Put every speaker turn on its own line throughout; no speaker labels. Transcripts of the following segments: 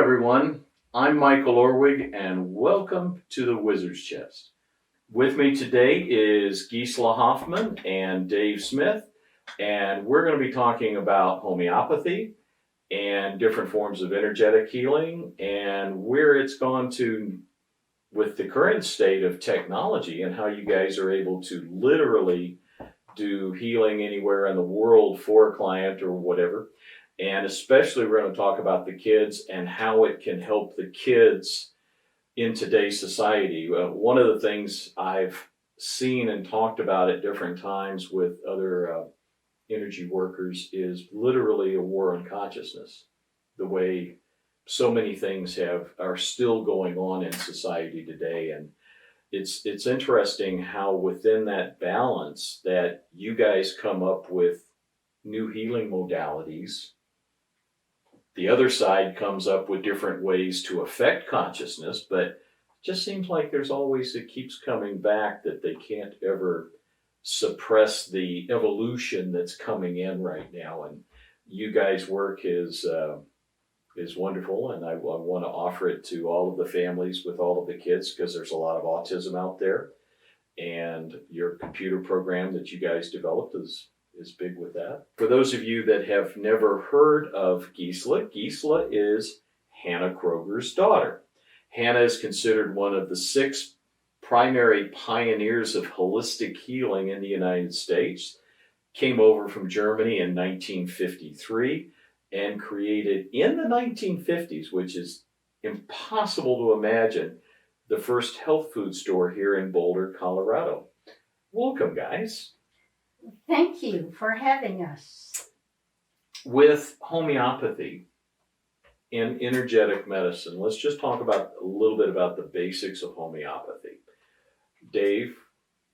everyone. I'm Michael Orwig, and welcome to the Wizard's Chest. With me today is Gisela Hoffman and Dave Smith, and we're going to be talking about homeopathy and different forms of energetic healing and where it's gone to with the current state of technology and how you guys are able to literally do healing anywhere in the world for a client or whatever. And especially we're going to talk about the kids and how it can help the kids in today's society. One of the things I've seen and talked about at different times with other energy workers is literally a war on consciousness. The way so many things are still going on in society today. And it's interesting how within that balance that you guys come up with new healing modalities. The other side comes up with different ways to affect consciousness, but it just seems like there's always, it keeps coming back that they can't ever suppress the evolution that's coming in right now. And you guys' work is wonderful, and I want to offer it to all of the families with all of the kids because there's a lot of autism out there. And your computer program that you guys developed is big with that. For those of you that have never heard of Gisela, Gisela is Hanna Kroger's daughter. Hanna is considered one of the 6 primary pioneers of holistic healing in the United States. Came over from Germany in 1953 and created in the 1950s, which is impossible to imagine, the first health food store here in Boulder, Colorado. Welcome, guys.
Thank you for having us.
With homeopathy and energetic medicine, let's just talk about a little bit about the basics of homeopathy. Dave,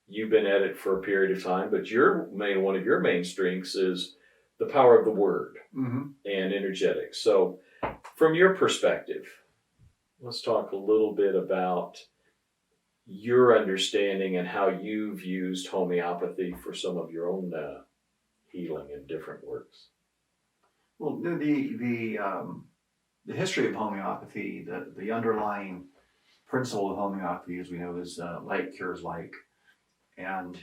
you've been at it for a period of time, but one of your main strengths is the power of the word and energetics. So from your perspective, let's talk a little bit about your understanding and how you've used homeopathy for some of your own healing and different works.
Well, the history of homeopathy, the underlying principle of homeopathy, as we know, is like cures like. And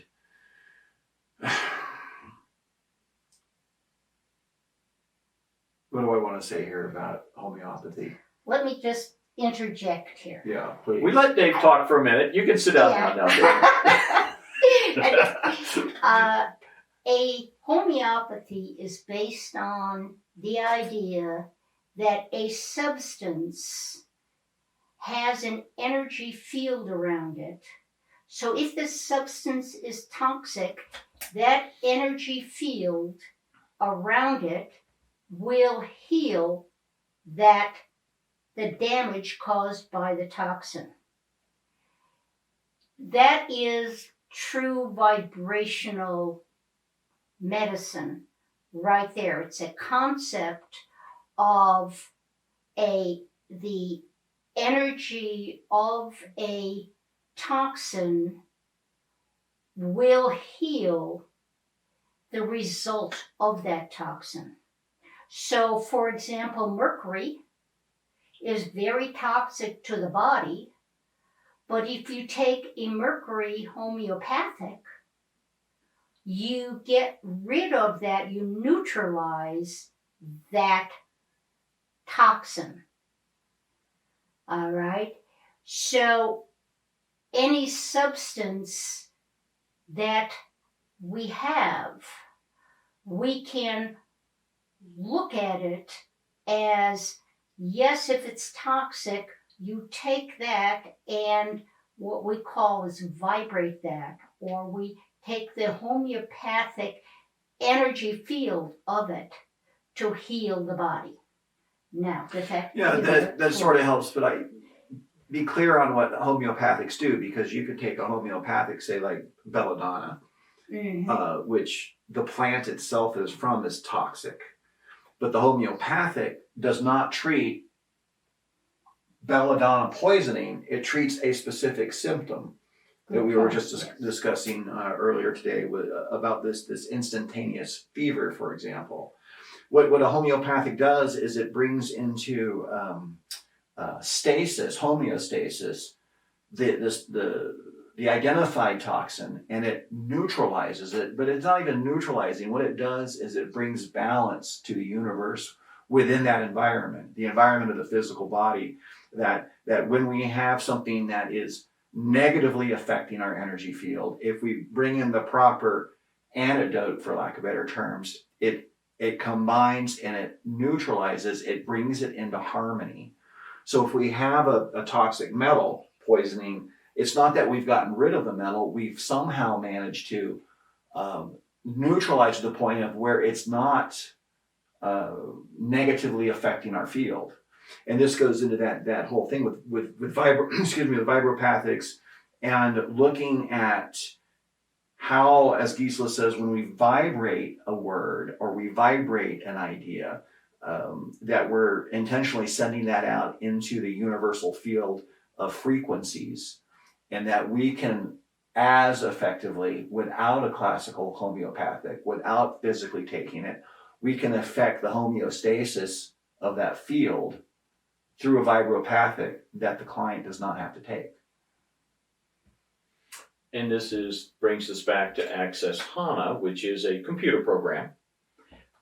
what do I want to say here about homeopathy?
Let me just interject here.
Yeah, please.
We let Dave talk for a minute. You can sit down now, Dave.
A homeopathy is based on the idea that a substance has an energy field around it. So if the substance is toxic, that energy field around it will heal the damage caused by the toxin. That is true vibrational medicine right there. It's a concept of the energy of a toxin will heal the result of that toxin. So, for example, mercury is very toxic to the body, but if you take a mercury homeopathic, you get rid of that, you neutralize that toxin. All right? So any substance that we have, we can look at it as, yes, if it's toxic, you take that and what we call is vibrate that, or we take the homeopathic energy field of it to heal the body. Now, does that...
Yeah, that sort of helps, but be clear on what homeopathics do, because you could take a homeopathic, say like belladonna, which the plant itself is from is toxic. But the homeopathic does not treat belladonna poisoning. It treats a specific symptom that we were just discussing earlier today about this instantaneous fever, for example. what a homeopathic does is it brings into stasis, homeostasis, the identified toxin, and it neutralizes it. But it's not even neutralizing. What it does is it brings balance to the universe within that environment, the environment of the physical body. That when we have something that is negatively affecting our energy field, if we bring in the proper antidote, for lack of better terms, it combines and it neutralizes, it brings it into harmony. So if we have a toxic metal poisoning, it's not that we've gotten rid of the metal, we've somehow managed to neutralize to the point of where it's not negatively affecting our field. And this goes into that whole thing with vibropathics, and looking at how, as Gisela says, when we vibrate a word or we vibrate an idea, that we're intentionally sending that out into the universal field of frequencies, and that we can as effectively, without a classical homeopathic, without physically taking it, we can affect the homeostasis of that field through a vibropathic that the client does not have to take.
And this brings us back to Access Hanna, which is a computer program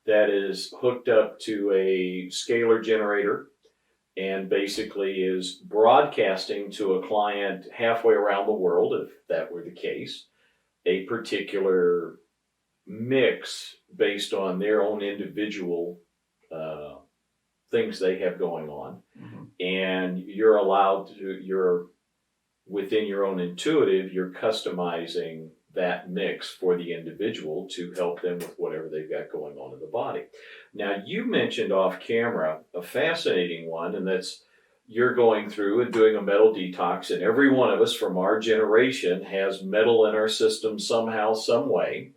that is hooked up to a scalar generator and basically is broadcasting to a client halfway around the world, if that were the case, a particular mix based on their own individual things they have going on. Mm-hmm. And you're allowed to, you're within your own intuitive, you're customizing that mix for the individual to help them with whatever they've got going on in the body. Now, you mentioned off camera a fascinating one, and that's you're going through and doing a metal detox, and every one of us from our generation has metal in our system somehow, some way.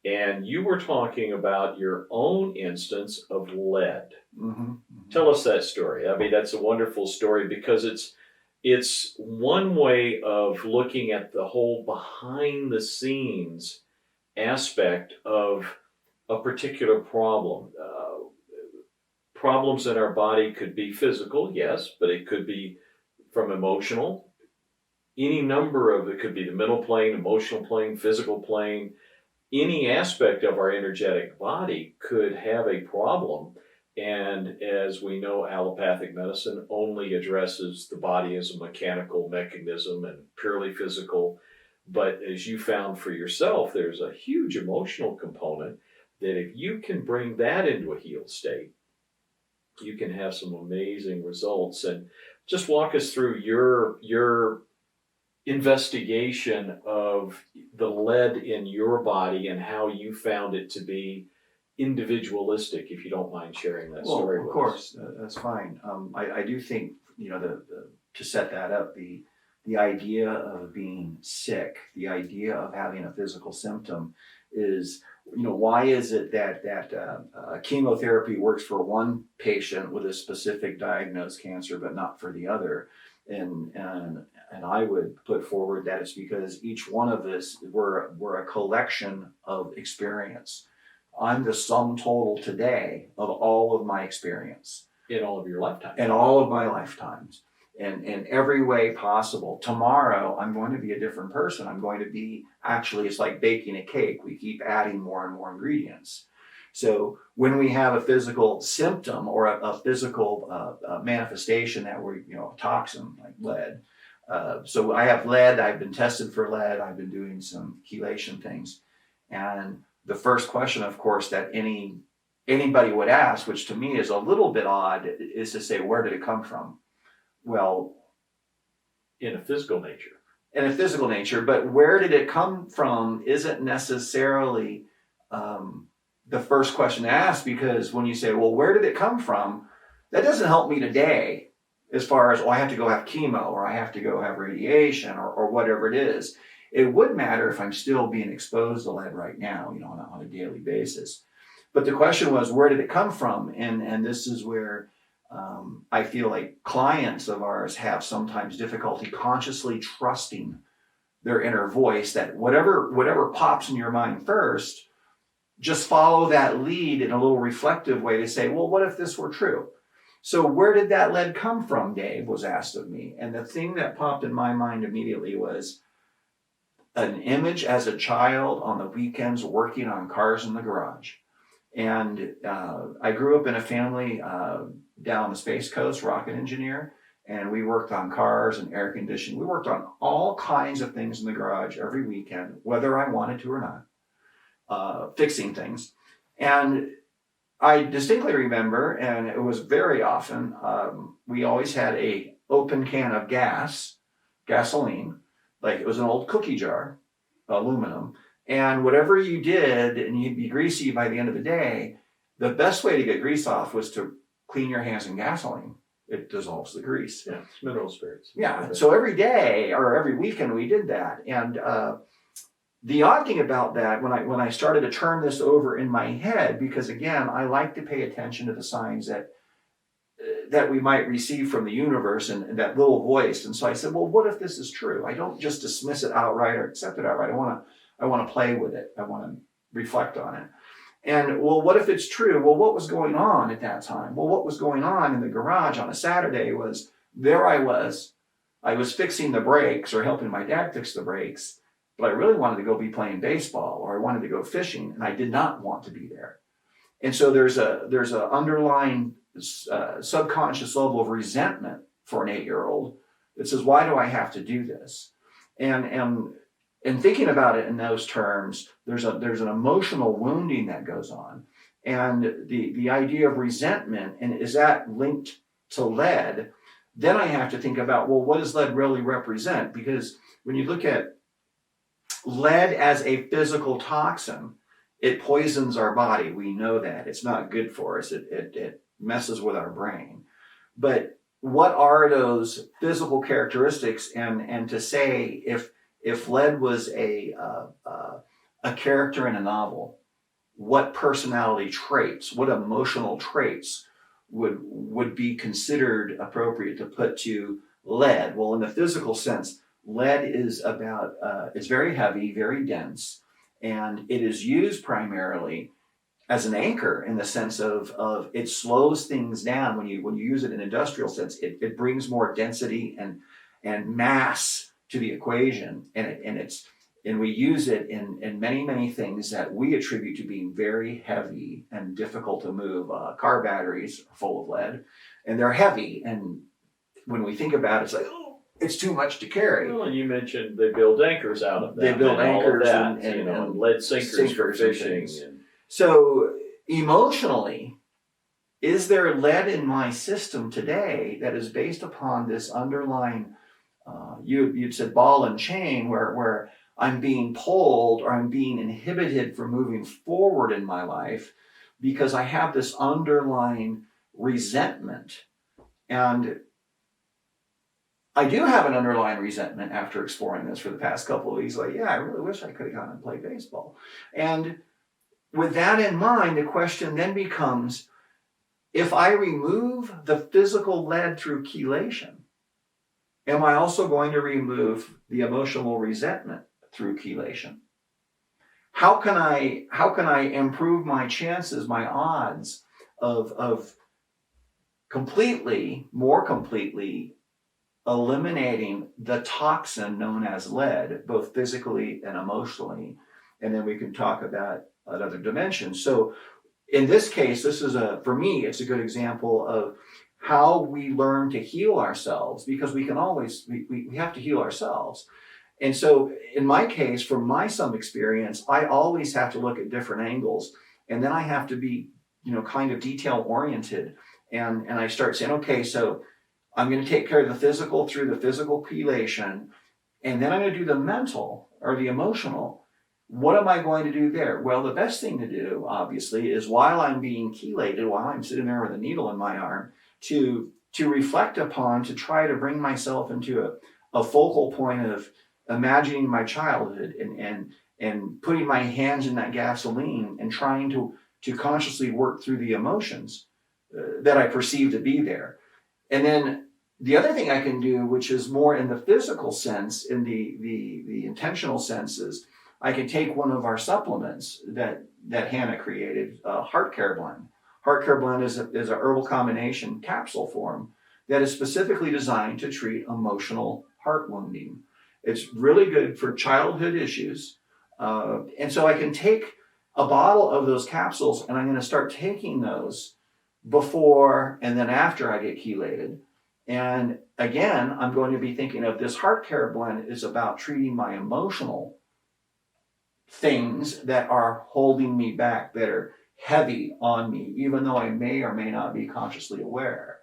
And you were talking about your own instance of lead. Mm-hmm. Mm-hmm. Tell us that story. I mean, that's a wonderful story because it's one way of looking at the whole behind the scenes aspect of a particular problem. Problems in our body could be physical, yes, but it could be from emotional. Any number of it could be the mental plane, emotional plane, physical plane. Any aspect of our energetic body could have a problem. And as we know, allopathic medicine only addresses the body as a mechanical mechanism and purely physical. But as you found for yourself, there's a huge emotional component that if you can bring that into a healed state, you can have some amazing results. And just walk us through your investigation of the lead in your body and how you found it to be individualistic, if you don't mind sharing that story with us. Of course,
that's fine. I do think, to set that up, the idea of being sick, the idea of having a physical symptom is, why is it that chemotherapy works for one patient with a specific diagnosed cancer, but not for the other? And I would put forward that it's because each one of us, we're a collection of experience. I'm the sum total today of all of my experience.
In all of your lifetimes.
In all of my lifetimes. And in every way possible. Tomorrow, I'm going to be a different person. I'm going to be, actually, it's like baking a cake. We keep adding more and more ingredients. So when we have a physical symptom or a physical manifestation that we're, a toxin like lead. So I have lead. I've been tested for lead. I've been doing some chelation things. And the first question, of course, that anybody would ask, which to me is a little bit odd, is to say, where did it come from? Well,
in a physical nature.
But where did it come from isn't necessarily the first question to ask, because when you say, well, where did it come from? That doesn't help me today as far as, I have to go have chemo or I have to go have radiation or whatever it is. It would matter if I'm still being exposed to lead right now, on a daily basis. But the question was, where did it come from? And this is where I feel like clients of ours have sometimes difficulty consciously trusting their inner voice, that whatever pops in your mind first, just follow that lead in a little reflective way to say, well, what if this were true? So where did that lead come from, Dave, was asked of me. And the thing that popped in my mind immediately was an image as a child on the weekends working on cars in the garage. And I grew up in a family down the Space Coast, rocket engineer, and we worked on cars and air conditioning. We worked on all kinds of things in the garage every weekend, whether I wanted to or not, fixing things. And I distinctly remember, and it was very often, we always had a open can of gasoline, like it was an old cookie jar, aluminum. And whatever you did, and you'd be greasy by the end of the day, the best way to get grease off was to clean your hands in gasoline. It dissolves the grease.
Yeah, it's mineral spirits.
Yeah, so every day or every weekend we did that. And the odd thing about that, when I started to turn this over in my head, because again, I like to pay attention to the signs that we might receive from the universe and that little voice. And so I said, well, what if this is true? I don't just dismiss it outright or accept it outright. I want to play with it. I want to reflect on it. And well, what if it's true? Well, what was going on at that time? Well, what was going on in the garage on a Saturday was there I was fixing the brakes or helping my dad fix the brakes, but I really wanted to go be playing baseball or I wanted to go fishing and I did not want to be there. And so there's a underlying subconscious level of resentment for an 8-year-old that says, why do I have to do this? And thinking about it in those terms, there's an emotional wounding that goes on. And the idea of resentment, and is that linked to lead? Then I have to think about, well, what does lead really represent? Because when you look at lead as a physical toxin, it poisons our body. We know that. It's not good for us. It messes with our brain. But what are those physical characteristics? And to say if lead was a character in a novel, what personality traits, what emotional traits would be considered appropriate to put to lead? Well, in the physical sense, lead is it's very heavy, very dense, and it is used primarily as an anchor in the sense of it slows things down. When you use it in industrial sense, it brings more density and mass to the equation, and we use it in many things that we attribute to being very heavy and difficult to move. Car batteries are full of lead, and they're heavy. And when we think about it, it's like, oh, it's too much to carry.
Well, and you mentioned they build anchors out of them.
They build
and
anchors
all of that,
and
lead sinkers for
and
fishing.
things. So emotionally, is there lead in my system today that is based upon this underlying? You'd said ball and chain, where I'm being pulled or I'm being inhibited from moving forward in my life because I have this underlying resentment. And I do have an underlying resentment after exploring this for the past couple of weeks. Like, yeah, I really wish I could have gone and played baseball. And with that in mind, the question then becomes, if I remove the physical lead through chelation, am I also going to remove the emotional resentment through chelation? How can I improve my chances, my odds of more completely eliminating the toxin known as lead, both physically and emotionally? And then we can talk about another dimension. So in this case, for me, it's a good example of how we learn to heal ourselves, because we have to heal ourselves. And so in my case, from some experience, I always have to look at different angles, and then I have to be, kind of detail oriented. And I start saying, okay, so I'm going to take care of the physical through the physical chelation, and then I'm going to do the mental or the emotional. What am I going to do there? Well, the best thing to do, obviously, is while I'm being chelated, while I'm sitting there with a needle in my arm, to reflect upon, to try to bring myself into a focal point of imagining my childhood and putting my hands in that gasoline and trying to consciously work through the emotions that I perceive to be there. And then the other thing I can do, which is more in the physical sense, in the intentional sense, is I can take one of our supplements that that Hanna created, Heart Care Blend. Heart Care Blend is a herbal combination capsule form that is specifically designed to treat emotional heart wounding. It's really good for childhood issues. And so I can take a bottle of those capsules and I'm going to start taking those before and then after I get chelated. And again, I'm going to be thinking of this Heart Care Blend is about treating my emotional things that are holding me back, that are heavy on me, even though I may or may not be consciously aware.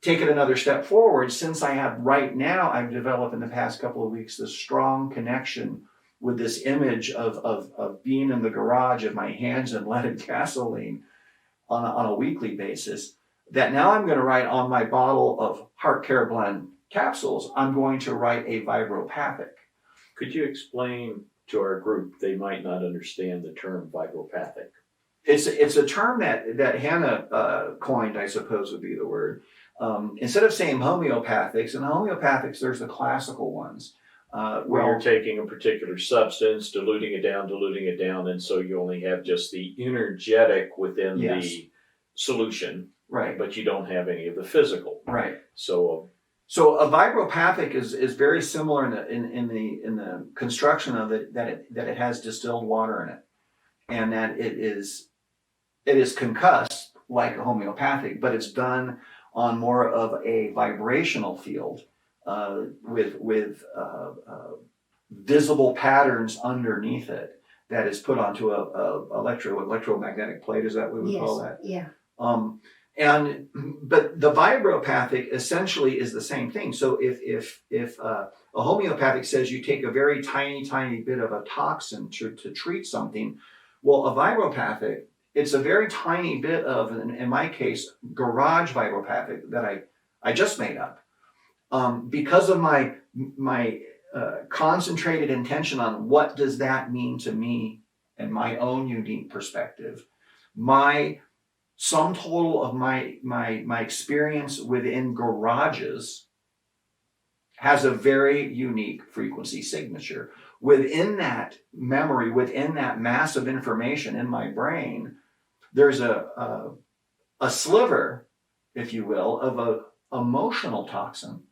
Take it another step forward, since I have right now, I've developed in the past couple of weeks this strong connection with this image of being in the garage of my hands in leaded gasoline on a weekly basis, that now I'm going to write on my bottle of Heart Care Blend capsules, I'm going to write a Vibro Pathak.
Could you explain to our group, they might not understand the term Vibro Pathak?
It's a term that Hanna coined, I suppose would be the word. Instead of saying homeopathics, and homeopathics, there's the classical ones.
Where you're taking a particular substance, diluting it down, and so you only have just the energetic within the solution,
right?
But you don't have any of the physical,
right?
So
a Vibro Pathak is very similar in the construction of it, that it has distilled water in it, and that it is concussed like a homeopathic, but it's done on more of a vibrational field with visible patterns underneath it that is put onto a electromagnetic plate. Is that what we would call that?
Yeah.
But the Vibro Pathak essentially is the same thing. So if a homeopathic says you take a very tiny bit of a toxin to treat something, well, a Vibro Pathak, it's a very tiny bit of, in my case, garage Vibro Pathak that I just made up. Because of my concentrated intention on what does that mean to me and my own unique perspective, my sum total of my experience within garages has a very unique frequency signature. Within that memory, within that mass of information in my brain, there's a sliver, if you will, of a emotional toxin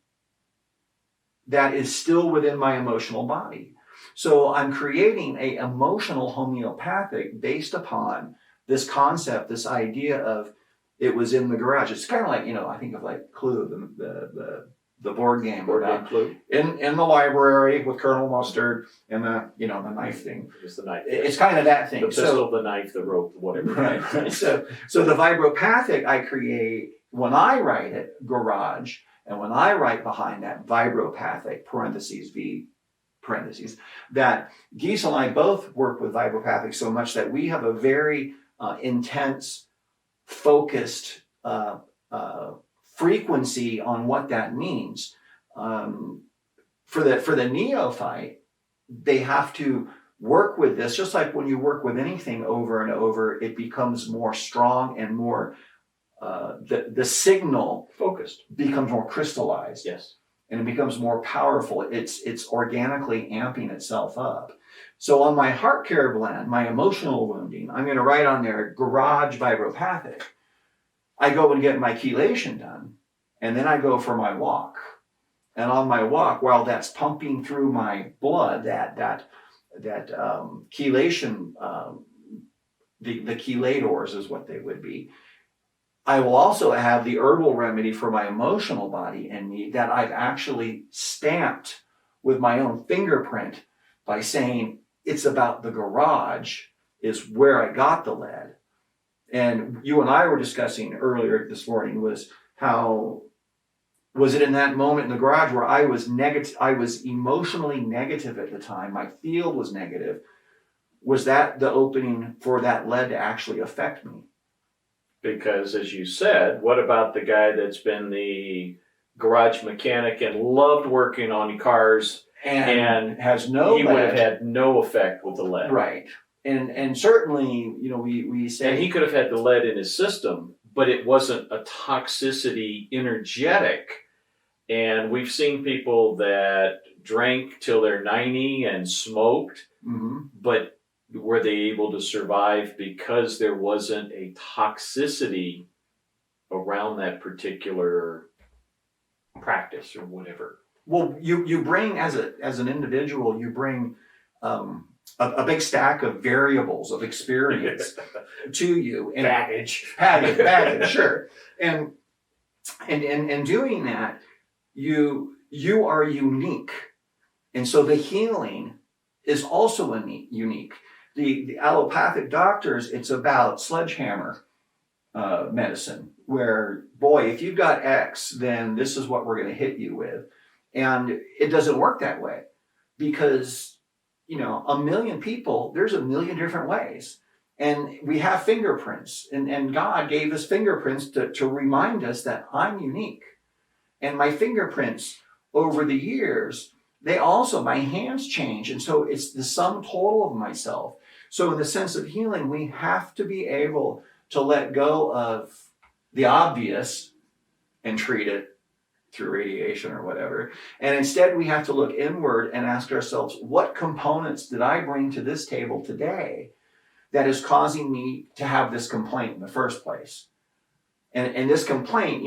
that is still within my emotional body. So I'm creating a emotional homeopathic based upon this concept, this idea of it was in the garage. It's kind of like, I think of like Clue, the board game.
Clue.
In the library with Colonel Mustard and the knife thing.
Just the knife.
It's kind of that thing.
The pistol, the knife, the rope, whatever.
Right. So the Vibro Pathak I create when I write it, garage, and when I write behind that Vibro Pathak, parentheses, V, parentheses, that Geese and I both work with Vibro Pathak so much that we have a very intense, focused frequency on what that means. For the neophyte, they have to work with this, just like when you work with anything over and over, it becomes more strong and more, the signal
focused
becomes more crystallized.
Yes.
And it becomes more powerful. It's organically amping itself up. So on my Heart Care Blend, my emotional wounding, I'm going to write on there garage Vibro Pathak. I go and get my chelation done, and then I go for my walk. And on my walk, while that's pumping through my blood, that chelation, the chelators is what they would be. I will also have the herbal remedy for my emotional body in me that I've actually stamped with my own fingerprint by saying it's about the garage is where I got the lead. And you and I were discussing earlier this morning was how was it in that moment in the garage where I was negative, I was emotionally negative at the time, my field was negative. Was that the opening for that lead to actually affect me?
Because as you said, what about the guy that's been the garage mechanic and loved working on cars and
has no
he
lead.
Would have had no effect with the lead.
Right. And certainly, we say...
And he could have had the lead in his system, but it wasn't a toxicity energetic. And we've seen people that drank till they're 90 and smoked, but were they able to survive because there wasn't a toxicity around that particular practice or whatever?
Well, you bring as an individual, you bring a big stack of variables of experience to you, and baggage, sure. And doing that, you are unique, and so the healing is also unique. The allopathic doctors, it's about sledgehammer medicine, where, boy, if you've got X, then this is what we're going to hit you with. And it doesn't work that way, because, a million people, there's a million different ways. And we have fingerprints, and God gave us fingerprints to remind us that I'm unique. And my fingerprints over the years, my hands change. And so it's the sum total of myself. So in the sense of healing, we have to be able to let go of the obvious and treat it through radiation or whatever. And instead we have to look inward and ask ourselves, what components did I bring to this table today that is causing me to have this complaint in the first place? And this complaint,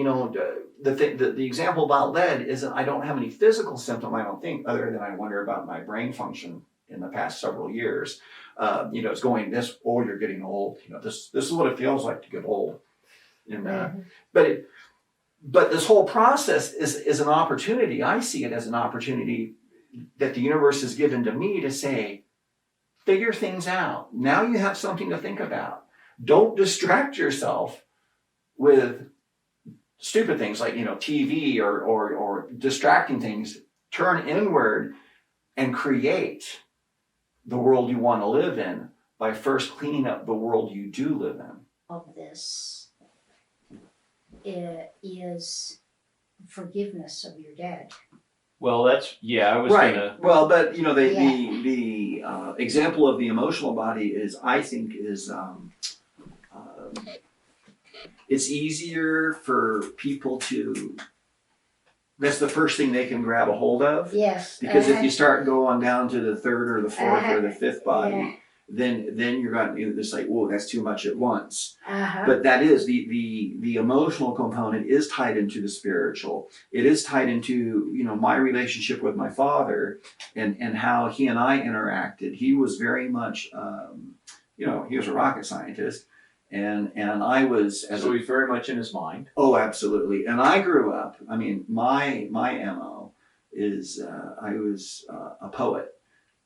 the example about lead isn't, I don't have any physical symptom, I don't think, other than I wonder about my brain function in the past several years. It's going this, oh, you're getting old. This is what it feels like to get old. And but this whole process is an opportunity. I see it as an opportunity that the universe has given to me to say, figure things out. Now you have something to think about. Don't distract yourself with stupid things like, TV or distracting things. Turn inward and create the world you want to live in by first cleaning up the world you do live in.
Of this is forgiveness of your dead.
Well, I was
right.
gonna.
Well, but the example of the emotional body is, I think, it's easier for people to. That's the first thing they can grab a hold of.
Yes.
Because if you start going down to the third or the fourth or the fifth body, then you're going to just like, whoa, that's too much at once. But that is the emotional component is tied into the spiritual. It is tied into my relationship with my father and how he and I interacted. He was very much he was a rocket scientist, and I was
So he's very much in his mind.
Oh, absolutely. And I grew up. I mean, my MO is I was a poet,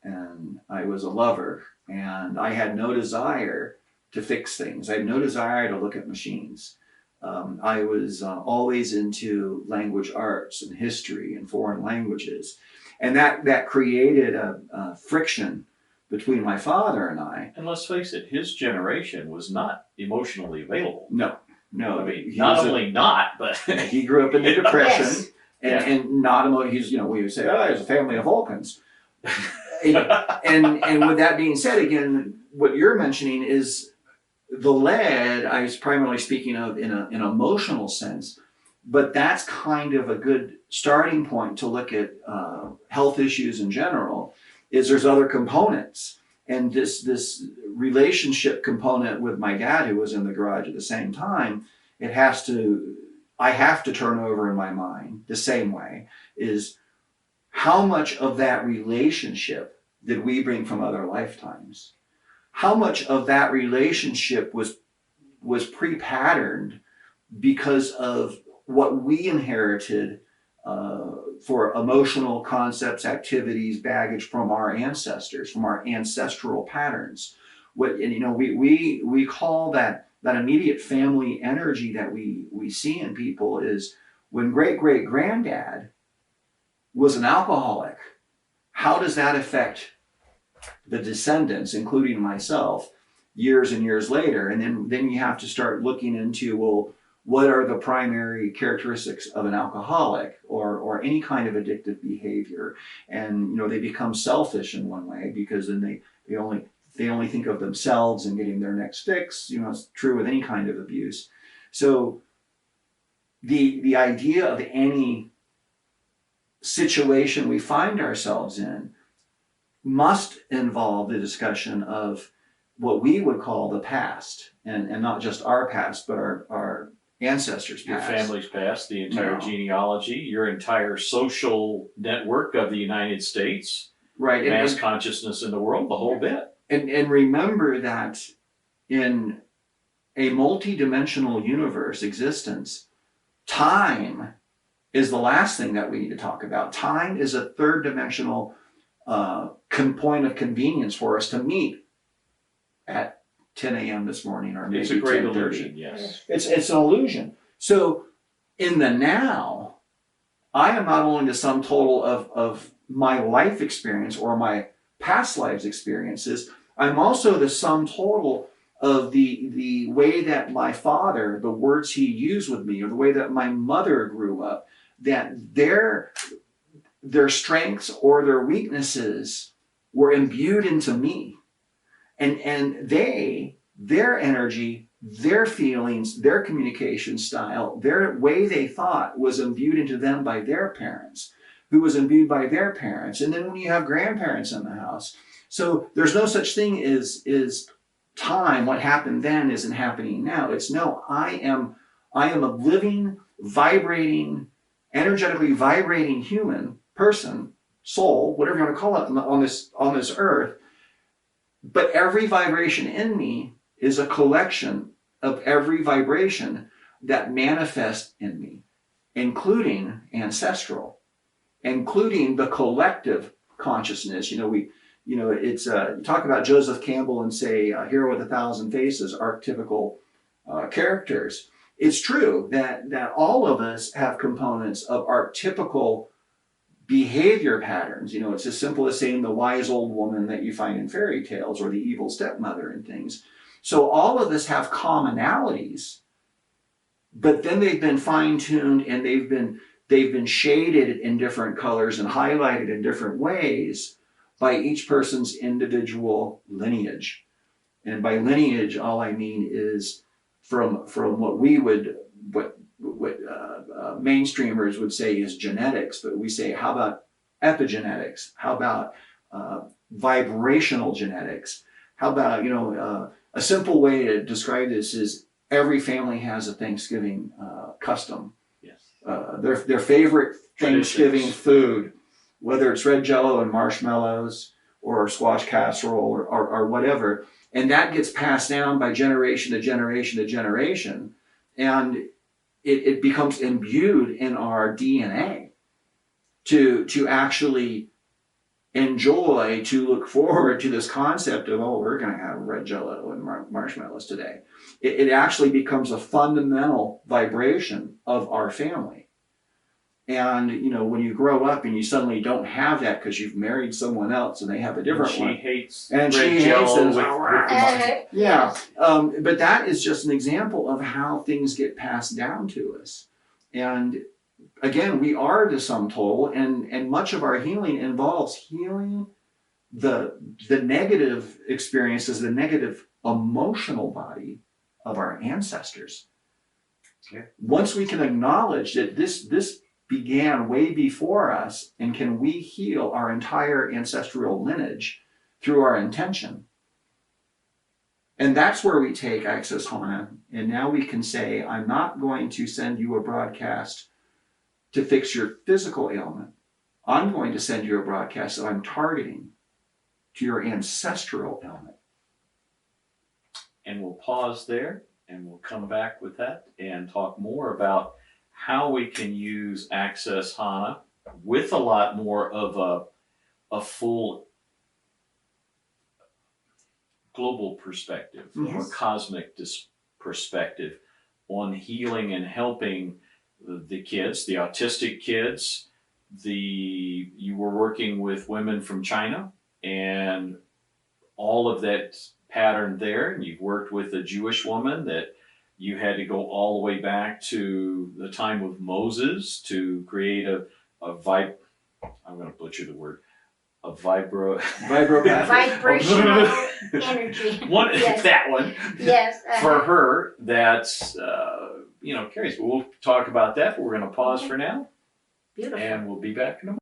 and I was a lover. And I had no desire to fix things. I had no desire to look at machines. I was always into language arts and history and foreign languages. And that created a friction between my father and I.
And let's face it, his generation was not emotionally available.
No.
I mean, not only not, but
he grew up in the Depression.
Yes.
And not he's, we would say, oh, he's a family of Vulcans. and with that being said, again, what you're mentioning is the lead. I was primarily speaking of in an emotional sense, but that's kind of a good starting point to look at health issues in general. Is there's other components, and this relationship component with my dad, who was in the garage at the same time, I have to turn over in my mind the same way is. How much of that relationship did we bring from other lifetimes? How much of that relationship was pre-patterned because of what we inherited for emotional concepts, activities, baggage from our ancestors, from our ancestral patterns? We call that immediate family energy that we see in people is when great-great-granddad was an alcoholic. How does that affect the descendants, including myself, years and years later? And then you have to start looking into, well, what are the primary characteristics of an alcoholic or any kind of addictive behavior? And they become selfish in one way because then they only think of themselves and getting their next fix. It's true with any kind of abuse. So the idea of any situation we find ourselves in, must involve the discussion of what we would call the past, and not just our past, but our ancestors'
Your
past.
family's past, the entire
No.
genealogy, your entire social network of the United States,
Right.
mass consciousness in the world, the whole bit.
And remember that in a multi-dimensional universe existence, time is the last thing that we need to talk about. Time is a third dimensional point of convenience for us to meet at 10 a.m. this morning, or maybe
It's a great
10:30.
illusion, yes.
It's an illusion. So in the now, I am not only the sum total of my life experience or my past lives experiences, I'm also the sum total of the way that my father, the words he used with me, or the way that my mother grew up, that their strengths or their weaknesses were imbued into me. And their energy, their feelings, their communication style, their way they thought was imbued into them by their parents, who was imbued by their parents. And then when you have grandparents in the house. So there's no such thing as time. What happened then isn't happening now. It's no, I am a living, vibrating, energetically vibrating human person, soul, whatever you want to call it on this earth. But every vibration in me is a collection of every vibration that manifests in me, including ancestral, including the collective consciousness. It's you talk about Joseph Campbell and say Hero with 1,000 Faces, archetypical characters. It's true that all of us have components of archetypical behavior patterns. It's as simple as saying the wise old woman that you find in fairy tales, or the evil stepmother and things. So all of us have commonalities, but then they've been fine-tuned and they've been shaded in different colors and highlighted in different ways by each person's individual lineage. And by lineage, all I mean is from what mainstreamers would say is genetics, but we say, how about epigenetics? How about vibrational genetics? How about, a simple way to describe this is every family has a Thanksgiving custom.
Yes.
Their favorite Thanksgiving
Traditions.
food, whether it's red jello and marshmallows or squash casserole or whatever. And that gets passed down by generation to generation to generation. And it becomes imbued in our DNA to actually enjoy, to look forward to this concept of, we're going to have red jello and marshmallows today. It actually becomes a fundamental vibration of our family. And, when you grow up and you suddenly don't have that because you've married someone else and they have a different one.
She hates
And
red
she hates
jello
it.
with the
Yeah. But that is just an example of how things get passed down to us. And again, we are the sum total, and much of our healing involves healing the negative experiences, the negative emotional body of our ancestors.
Okay.
Once we can acknowledge that this began way before us, and can we heal our entire ancestral lineage through our intention? And that's where we take Access Hanna, and now we can say, I'm not going to send you a broadcast to fix your physical ailment. I'm going to send you a broadcast that I'm targeting to your ancestral ailment.
And we'll pause there and we'll come back with that and talk more about how we can use Access Hanna with a lot more of a full global perspective, or
Yes.
cosmic perspective on healing and helping the kids, the autistic kids. You were working with women from China and all of that pattern there, and you've worked with a Jewish woman that you had to go all the way back to the time of Moses to create I'm going to butcher the word,
Vibro Pathak.
Vibrational energy. Yes.
That one.
Yes.
For her, that's, carries. But we'll talk about that, but we're going to pause for now,
Beautiful.
and we'll be back in a moment.